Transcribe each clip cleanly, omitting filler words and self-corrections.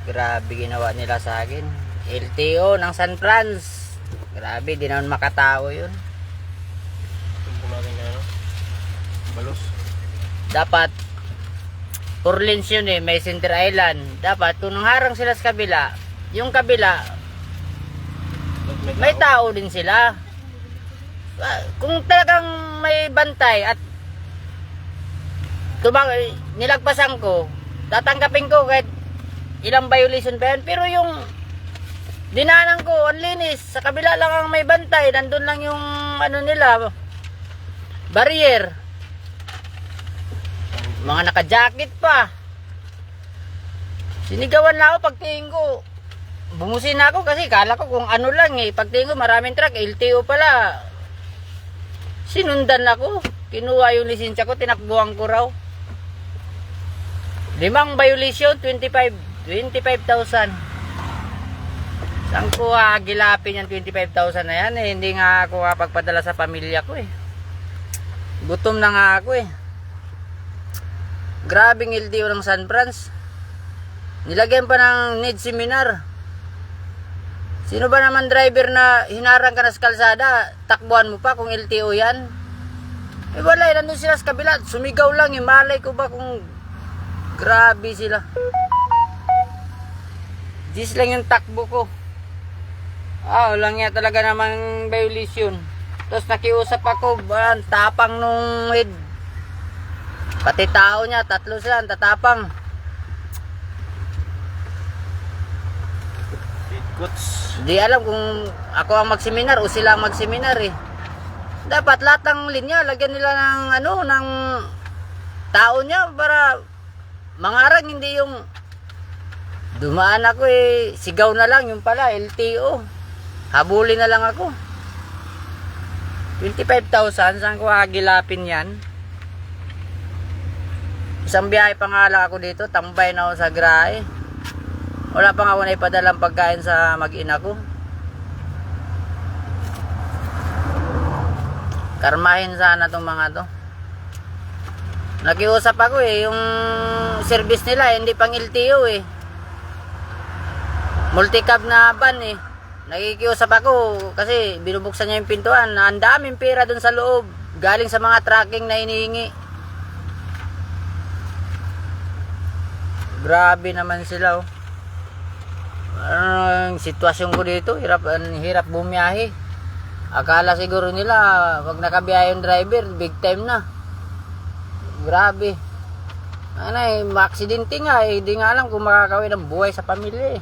Grabe ginawa nila sa akin. LTO ng San Franz. Grabe, di naman makatao yun. Tumpo natin na ano? Balos. Dapat 4 lanes yun eh, may center island. Dapat kung nangharang sila sa kabila, yung kabila may tao din sila. Kung talagang may bantay at nilagpasan ko, tatanggapin ko kahit ilang violation pa yan. Pero yung dinanan ko, ang linis, sa kabila lang ang may bantay, nandun lang yung ano nila, barrier. Mga naka-jacket pa. Sinigawan na ako pagtingin ko. Bumusin na ako kasi kala ko kung ano lang eh. Pagtingin ko maraming truck, LTO pala. Sinundan ako. Kinuha yung lisensya ko, tinakbuhan ko raw. 5 violation, 25,000. Saan ko gilapin yung 25,000 na yan eh. Hindi nga ako pagpadala sa pamilya ko eh. Gutom na nga ako eh. Grabing LTO ng San Franz. Nilagyan pa ng need seminar. Sino ba naman driver na hinarang ka na sa kalsada, takbuhan mo pa kung LTO yan? Eh wala, nandun sila sa kabila, sumigaw lang, malay ko ba kung grabe sila. Dis lang yung takbo ko. Walang nga talaga namang violation. Tapos nakiusap ako, tapang nung head. Pati tao niya, 3 sila, tatapang. Di alam kung ako ang magseminar o sila ang magseminar eh. Dapat lahat ng linya lagyan nila ng ng tao niya para mangarang, hindi yung dumaan ako eh sigaw na lang, yung pala LTO. Habulin na lang ako. 25,000, saan ko agilapin yan? Isang biyahe pa nga lang ako dito, tambay na ako sa Grahe. Wala pa nga ako na ipadalang pagkain sa mag-ina ko. Karmahin sana tong mga to. Nakiusap ako eh, yung service nila hindi pang LTO eh. Multicab na van eh. Nakikiusap ako kasi binubuksan niya yung pintuan. Ang daming pera dun sa loob, galing sa mga tracking na hinihingi. Grabe naman sila oh. Ang sitwasyon ko dito, hirap bumiyahe. Akala siguro nila pag nakabiyahe yung driver, big time na. Grabe. Maaksidente nga eh, hindi nga alam kung makakawin ng buhay sa pamilya eh.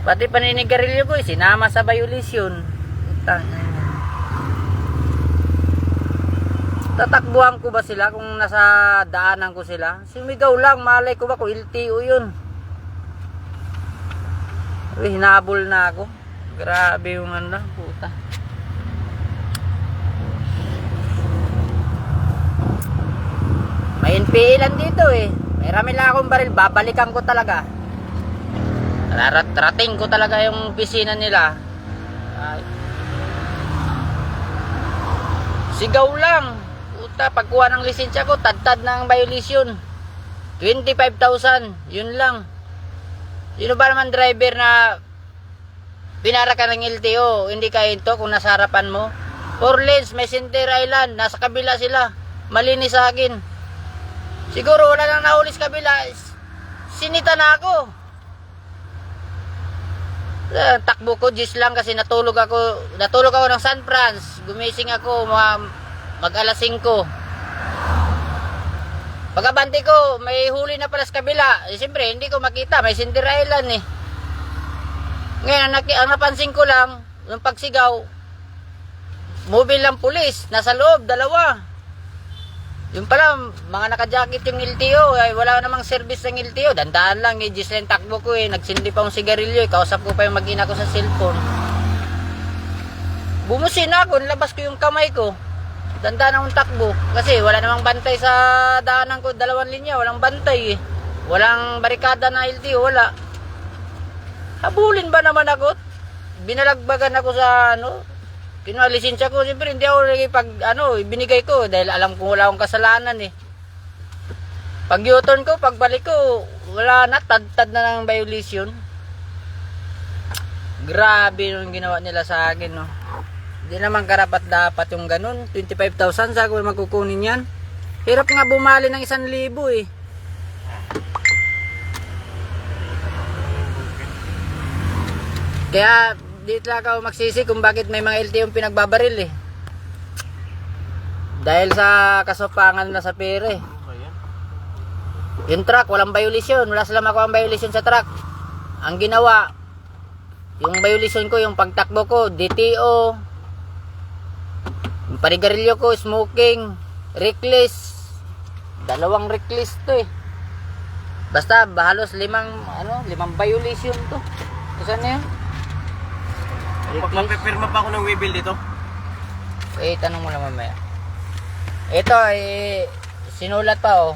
Pati paninigarilyo ko eh, sinama sa violation. Tatakbuhan ko ba sila kung nasa daanan ko sila? Sumigaw lang, malay ko ba kung LTO yun? Hinabol na ako. Grabe yung puta. May NPA lang dito eh. May rami lang akong baril, babalikan ko talaga. Rating ko talaga yung opisina nila. Sigaw lang. Pagkuha ng lisensya ko, tad ng violation 25,000, yun lang. Sino ba naman driver na pinara ka ng LTO, hindi ka ito kung nasa harapan mo? 4 lanes, may center island, nasa kabila sila, malinis sa akin. Siguro wala nang nahuli sa kabila, sinita na ako. Takbo ko just lang kasi natulog ako ng San Franz. Gumising ako mag alas 5. Pagkabante ko, may huli na pala sa kabila. Siyempre, hindi ko makita. May center island eh. Ngayon, ang napansin ko lang, yung pagsigaw, mobile lang pulis. Nasa loob, 2. Yung pala, mga naka-jacket yung LTO. Ay, wala namang service ng LTO. Dandaan lang eh. Gislen takbo ko eh. Nagsindi pa akong sigarilyo eh. Kausap ko pa yung mag-ina ko sa cellphone. Bumusin ako. Nilabas ko yung kamay ko. Dandaan akong takbo. Kasi wala namang bantay sa daanan ko. 2 linya. Walang bantay eh. Walang barikada na LTO. Wala. Habulin ba naman ako? Binalagbagan ako sa kinuha lisensya ko. Siyempre hindi ako binigay ko dahil alam kong wala akong kasalanan eh. Pag U-turn ko, pagbalik ko, wala na, tad-tad na ng violation. Grabe yung ginawa nila sa akin, no. Hindi naman karapat dapat yung ganun. 25,000 sa ako magkukunin yan. Hirap nga bumali ng 1,000 eh. Kaya dito lang ako magsisi kung bakit may mga LTO yung pinagbabaril eh. Dahil sa kasopangan na sa pera eh. Yung truck, walang violation. Wala silang makuha ang violation sa truck. Ang ginawa, yung violation ko, yung pagtakbo ko, DTO, yung panigarilyo ko, smoking, reckless. 2 reckless to eh. Basta, halos 5 violation to. Saan na yun? Magpapirma pa ako ng waybill dito. Tanong mo lang mamaya. Ito, sinulat pa oh.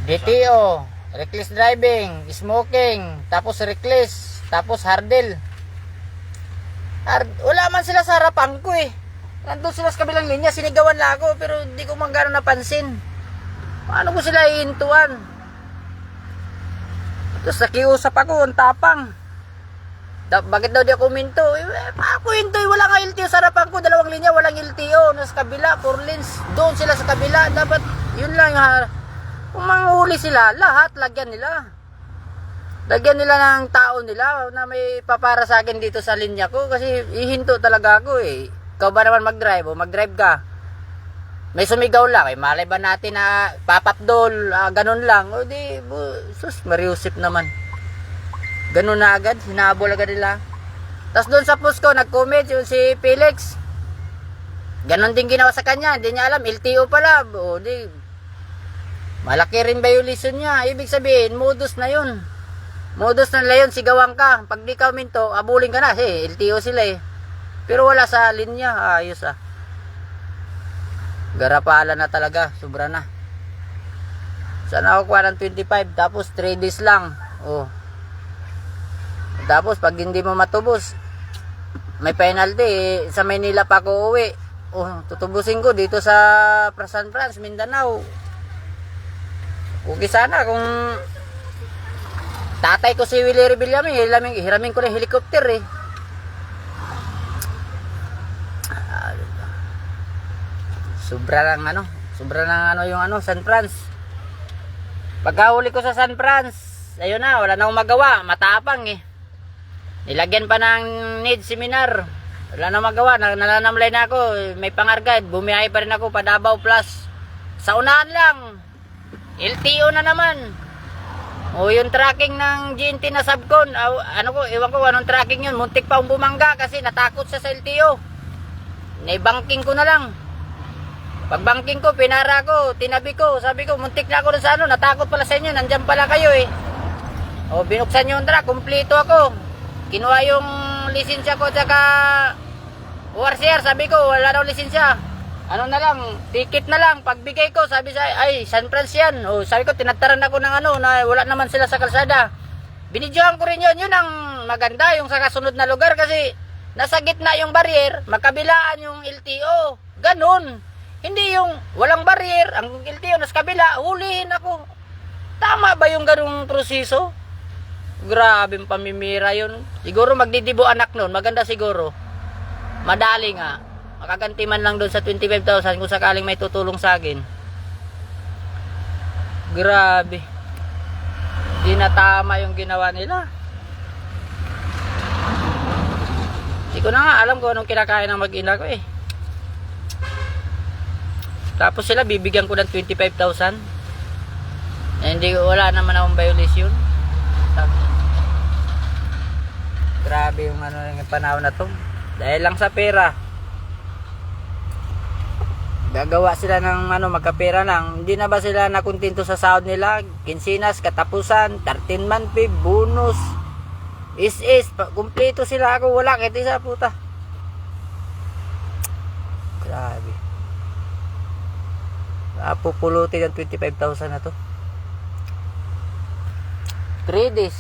DTO, reckless driving, smoking, tapos reckless, tapos hardel. Wala man sila sa harapan ko eh. Nandun sila sa kabilang linya, sinigawan lang ako, pero hindi ko man gano'n napansin. Paano ko sila ihintuan? Tapos nakiusap ako, ang tapang. Bakit daw di ako minto? Ako hinto, wala nga LTO sa harapan ko, 2 linya, walang LTO. Nasa kabila, 4 lanes, doon sila sa kabila. Dapat, yun lang yung kung manghuli sila, lahat, lagyan nila. Lagyan nila ng tao nila na may papara sa akin dito sa linya ko kasi ihinto talaga ako eh. Ikaw ba naman mag-drive o mag-drive ka? May sumigaw lang, malay ba natin na papapdol, ganun lang. O di, sus, mariusip naman. Ganun na agad, hinabol agad nila. Tapos doon sa post ko, nag-comment yung si Felix. Ganun din ginawa sa kanya, hindi niya alam, LTO pala. O di, malaki rin violation niya. Ibig sabihin, modus na yun. Modus na nila yun, sigawan ka. Pag di ka minto, abulin ka na. LTO sila eh. Pero wala sa linya, ayos ah. Garapala na talaga, sobra na. Sana ako kuha ng 25, tapos 3 days lang. Oh. Tapos pag hindi mo matubos, may penalty eh. Sa Maynila pa ako uwi. Oh, tutubusin ko dito sa San Francisco, Mindanao. Okay sana kung tatay ko si Willie Rebillame, hiramin ko ng helicopter eh. Sobra lang yung San Francisco. Pagkahuli ko sa San Francisco, ayun na, wala na akong magawa, matapang eh. Nilagyan pa ng need seminar. Wala na magawa, nalanamlay na ako, may pangargad, bumiyahe pa rin ako pa Davao Plus. Sa unahan lang, LTO na naman. O yung tracking ng GNT na subcon, ewan ko anong tracking yun, muntik pa akong bumangga kasi natakot sa LTO. Naibanking ko na lang. Pag banking ko, pinara ko, tinabi ko, sabi ko, muntik na ako sa natakot pala sa inyo, nandyan pala kayo eh. O binuksan yung truck, kumpleto ako. Kinuha yung lisensya ko tsaka ORCR, sabi ko wala daw lisensya. Ano na lang, ticket na lang. Pagbigay ko, sabi sa ay San Francisco yan. O sabi ko tinataran ako ng na wala naman sila sa kalsada. Binidyohan ko rin yun ang maganda yung sa kasunod na lugar kasi nasa gitna yung barrier, magkabilaan yung LTO. Ganun. Hindi yung walang barrier, ang LTO nasa kabila, hulihin ako. Tama ba yung ganung proseso? Grabe yung pamimira yun. Siguro magdidibo anak nun. Maganda siguro. Madali nga. Makaganti man lang doon sa 25,000 kung sakaling may tutulong sa akin. Grabe. Di na tama yung ginawa nila. Di ko na nga alam kung anong kinakain ng mag-ina ko eh. Tapos sila bibigyan ko ng 25,000. Hindi wala naman akong violation. Grabe yung yung panahon na to. Dahil lang sa pera. Gagawa sila ng magkapera lang. Hindi na ba sila nakontento sa sahod nila? Kinsinas, katapusan, 13 month pay, bonus, is, kumpleto sila. Ako wala, kahit isa puta. Grabe. Pupulutin ang 25,000 na to. 3 days.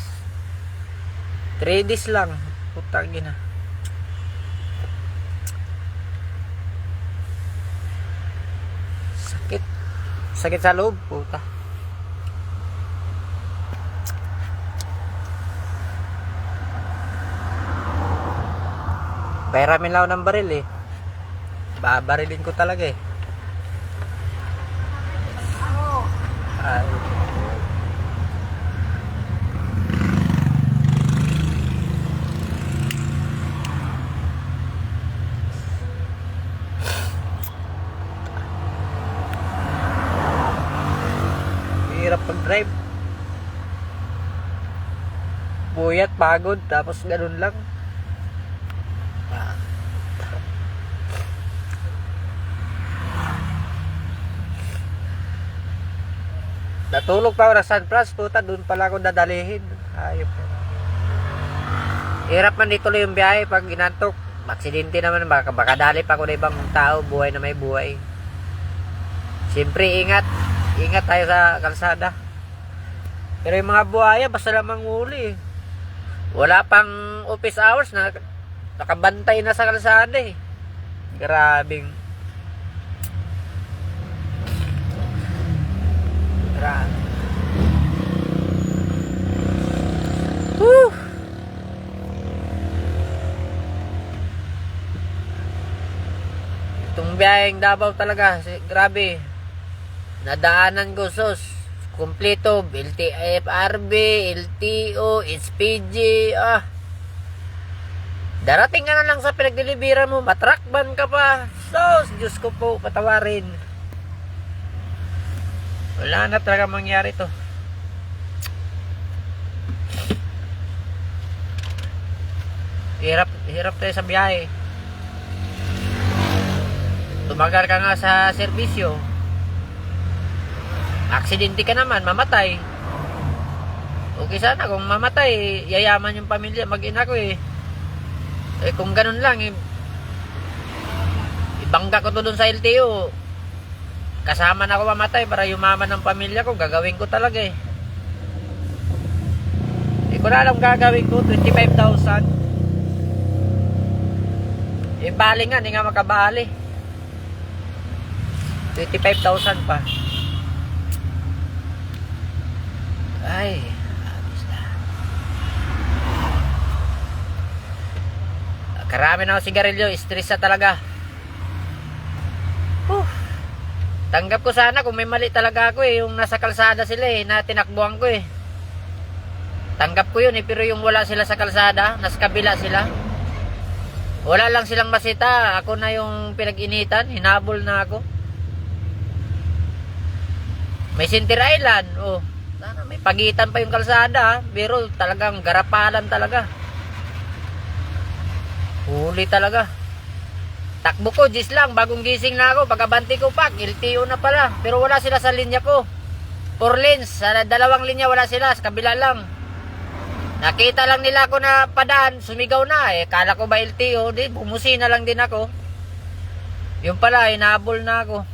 3 days lang. Putang ina. Sakit. Sakit sa loob, puta. Pairamin lang ako ng baril eh. Babarilin ko talaga eh. Ay. Hirap pag-drive. Buyat, pagod, tapos ganun lang. Natulog pa ako na San Francisco, puta, doon pala ako dadalihin. Ayop. Hirap man dituloy yung biyahe pag inantok. Aksidente naman, baka dali pa ako na ibang tao, buhay na may buhay. Siyempre, ingat. Ingat tayo sa kalsada. Pero yung mga buhaya, basta lamang huli. Wala pang office hours na nakabantay na sa kalsada eh. Grabing. Grabe. Woo! Itong biyaheng Davao talaga, grabe. Nadaanan ko sos. Kompleto, LTFRB, LTO, SPG, Darating ka na lang sa pinagdeliveran mo, matrakban ka pa. Sos, Diyos ko po, patawarin. Wala na talaga mangyari to. Hirap tayo sa biyahe. Tumagal ka nga sa serbisyo. Aksidente ka naman, mamatay. Okay sana kung mamatay, yayaman yung pamilya, mag-ina ko eh. Eh kung ganun lang eh, ibangga ko to dun sa LTO. Kasama na ako mamatay para yumaman ng pamilya ko, gagawin ko talaga eh. Hindi ko na alam gagawin ko, 25,000. Eh bali nga, hindi nga makabali. 25,000 pa. Ay, abis na. Karami na ako sigarilyo, stress na talaga. Tanggap ko sana kung may mali talaga ako eh, yung nasa kalsada sila eh, na tinakbuhan ko eh. Tanggap ko yun eh, pero yung wala sila sa kalsada, nasa kabila sila. Wala lang silang masita, ako na yung pinag-initan, hinabol na ako. May Center Island, oh. Sana may pagitan pa yung kalsada, pero talagang garapalan talaga. Huli talaga. Takbo ko, gis lang, bagong gising na ako, pagkabanti ko pak, LTO na pala. Pero wala sila sa linya ko. 4 lanes, sa dalawang linya wala sila, sa kabila lang. Nakita lang nila ako na padaan, sumigaw na eh. Kala ko ba LTO, di, bumusi na lang din ako. Yung pala, inahabol na ako.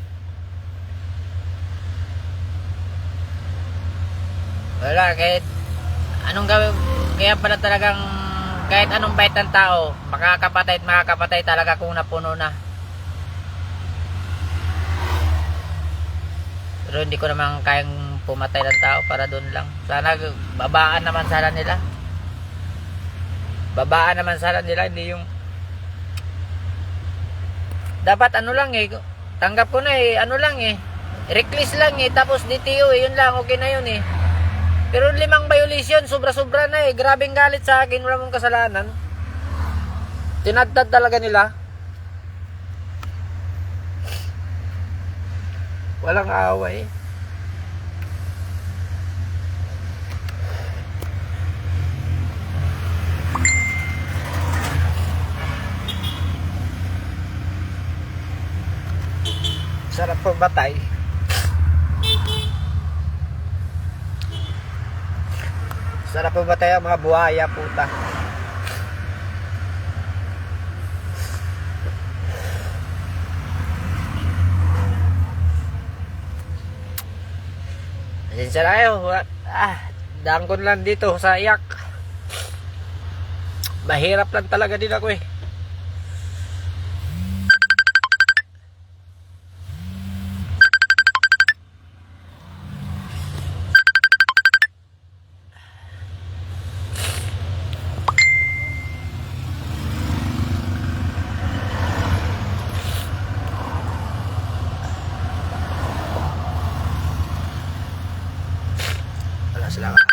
Wala, kahit anong gawin, kaya pala talagang kahit anong bait ng tao, makakapatay talaga kung napuno na. Pero hindi ko naman kayang pumatay ng tao para doon lang. Sana babaan naman sana nila. Babaan naman sana nila, hindi yung dapat ano lang eh, tanggap ko na eh, ano lang eh, reckless lang eh, tapos DTO eh, yun lang, okay na yun eh. Pero 5 violation, sobra-sobra na eh. Grabing galit sa akin, wala mong kasalanan. Tinadtad talaga nila. Walang away. Sarap pagbatay. Sarap pa ba tayo mga buhaya, puta. Pasensya na kayo. Dangkon lang dito sa iyak. Mahirap lang talaga din ako eh. Salamat.